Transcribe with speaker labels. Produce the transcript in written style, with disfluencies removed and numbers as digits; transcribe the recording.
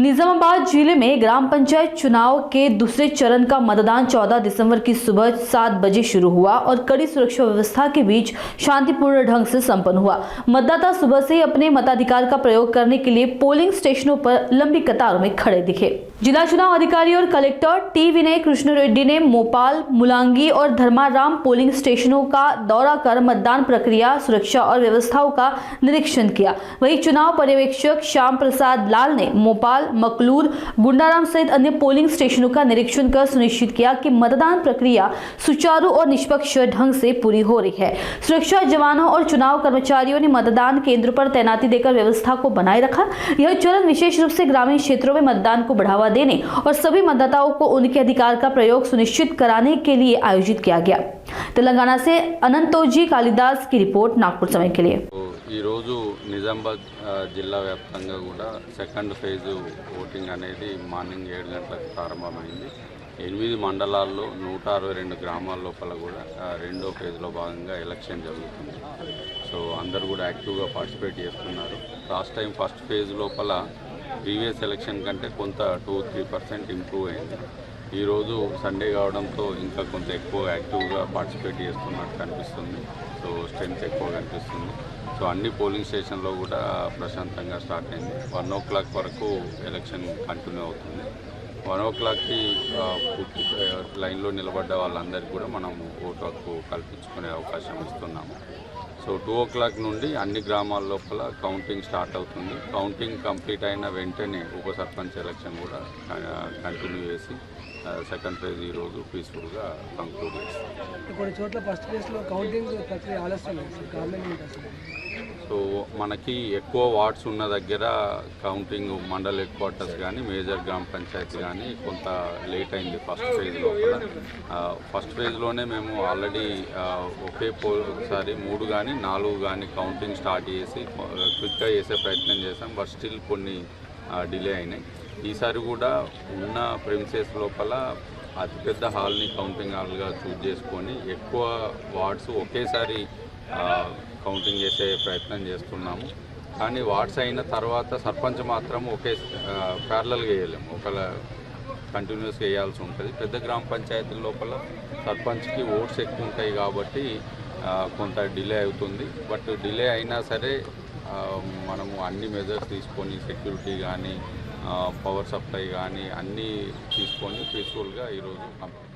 Speaker 1: निजामाबाद जिले में ग्राम पंचायत चुनाव के दूसरे चरण का मतदान 14 दिसंबर की सुबह 7 बजे शुरू हुआ और कड़ी सुरक्षा व्यवस्था के बीच शांतिपूर्ण ढंग से संपन्न हुआ। मतदाता सुबह से ही अपने मताधिकार का प्रयोग करने के लिए पोलिंग स्टेशनों पर लंबी कतारों में खड़े दिखे। जिला चुनाव अधिकारी और कलेक्टर टी विनय कृष्ण रेड्डी ने मोपाल, मुलांगी और धर्माराम पोलिंग स्टेशनों का दौरा कर मतदान प्रक्रिया, सुरक्षा और व्यवस्थाओं का निरीक्षण किया। वहीं चुनाव पर्यवेक्षक श्याम प्रसाद लाल ने मोपाल, मकलूर, गुंडाराम सहित अन्य पोलिंग स्टेशनों का निरीक्षण कर सुनिश्चित किया कि मतदान प्रक्रिया सुचारू और निष्पक्ष ढंग से पूरी हो रही है। सुरक्षा जवानों और चुनाव कर्मचारियों ने मतदान केंद्र पर तैनाती देकर व्यवस्था को बनाए रखा। यह चरण विशेष रूप से ग्रामीण क्षेत्रों में मतदान को बढ़ावा देने और सभी मतदाताओं को उनके अधिकार का प्रयोग सुनिश्चित कराने के लिए आयोजित किया गया। तेलंगाना से अनंतोजी कालिदास की रिपोर्ट नागपुर समय के लिए।
Speaker 2: ఈ రోజు నిజామాబాద్ జిల్లా వ్యాప్తంగా కూడా సెకండ్ ఫేజ్ ఓటింగ్ అనేది మార్నింగ్ 7 గంటలకు ప్రారంభమైంది। 8 మండలాల్లో 162 గ్రామాల లోపల కూడా రెండో ఫేజ్లో భాగంగా ఎలక్షన్ జరుగుతుంది। సో అందరూ కూడా యాక్టివ్గా పార్టిసిపేట్ చేస్తున్నారు। లాస్ట్ టైం ఫస్ట్ ఫేజ్ లోపల ప్రీవియస్ ఎలక్షన్ కంటే కొంత 2-3% ఇంప్రూవ్ అయింది। ఈరోజు సండే కావడంతో ఇంకా కొంత ఎక్కువ యాక్టివ్గా పార్టిసిపేట్ చేస్తున్నట్టు కనిపిస్తుంది। సో స్ట్రెంత్ ఎక్కువ కనిపిస్తుంది। సో అన్ని పోలింగ్ స్టేషన్లో కూడా ప్రశాంతంగా స్టార్ట్ అయింది। 1 o'clock వరకు ఎలక్షన్ కంటిన్యూ అవుతుంది। 1 o'clockకి పూర్తి లైన్లో నిలబడ్డ వాళ్ళందరికీ కూడా మనం ఓటు హక్కు కల్పించుకునే అవకాశం ఇస్తున్నాము। సో 2 o'clock నుండి అన్ని గ్రామాల లోపల కౌంటింగ్ స్టార్ట్ అవుతుంది। కౌంటింగ్ కంప్లీట్ అయిన వెంటనే ఉప సర్పంచ్ ఎలక్షన్ కూడా కంటిన్యూ చేసి సెకండ్ ఫేజ్ ఈరోజు పీస్ఫుల్గా కంక్లూడ్ చేస్తాం।
Speaker 3: కొన్ని చోట్ల ఫస్ట్ ఫేజ్లో కౌంటింగ్ ప్రక్రియ ఆలస్యం।
Speaker 2: సో మనకి ఎక్కువ వార్డ్స్ ఉన్న దగ్గర కౌంటింగ్ మండల్ హెడ్ క్వార్టర్స్ కానీ మేజర్ గ్రామ పంచాయతీ కానీ కొంత లేట్ అయింది ఫస్ట్ ఫేజ్లో కూడా। ఫస్ట్ ఫేజ్లోనే మేము ఆల్రెడీ ఒకసారి 3 కానీ 4 కానీ కౌంటింగ్ స్టార్ట్ చేసి క్విక్గా చేసే ప్రయత్నం చేసాం। బట్ స్టిల్ కొన్ని డిలే అయినాయి। ఈసారి కూడా ఉన్న ప్రెమిసెస్ లోపల అతిపెద్ద హాల్ని కౌంటింగ్ హాల్గా చూజ్ చేసుకొని ఎక్కువ వార్డ్స్ ఒకేసారి కౌంటింగ్ చేసే ప్రయత్నం చేస్తున్నాము। కానీ వార్డ్స్ అయిన తర్వాత సర్పంచ్ మాత్రం ఒకే ప్యారలల్గా వేయలేము, ఒకవేళ కంటిన్యూస్గా వేయాల్సి ఉంటుంది। పెద్ద గ్రామ పంచాయతీల లోపల సర్పంచ్కి ఓట్స్ ఎక్కువ ఉంటాయి కాబట్టి కొంత డిలే అవుతుంది। బట్ డిలే అయినా సరే మనము అన్ని మెజర్స్ తీసుకొని సెక్యూరిటీ కానీ పవర్ సప్లై కానీ అన్నీ తీసుకొని పీస్ఫుల్గా ఈరోజు కంప్లీట్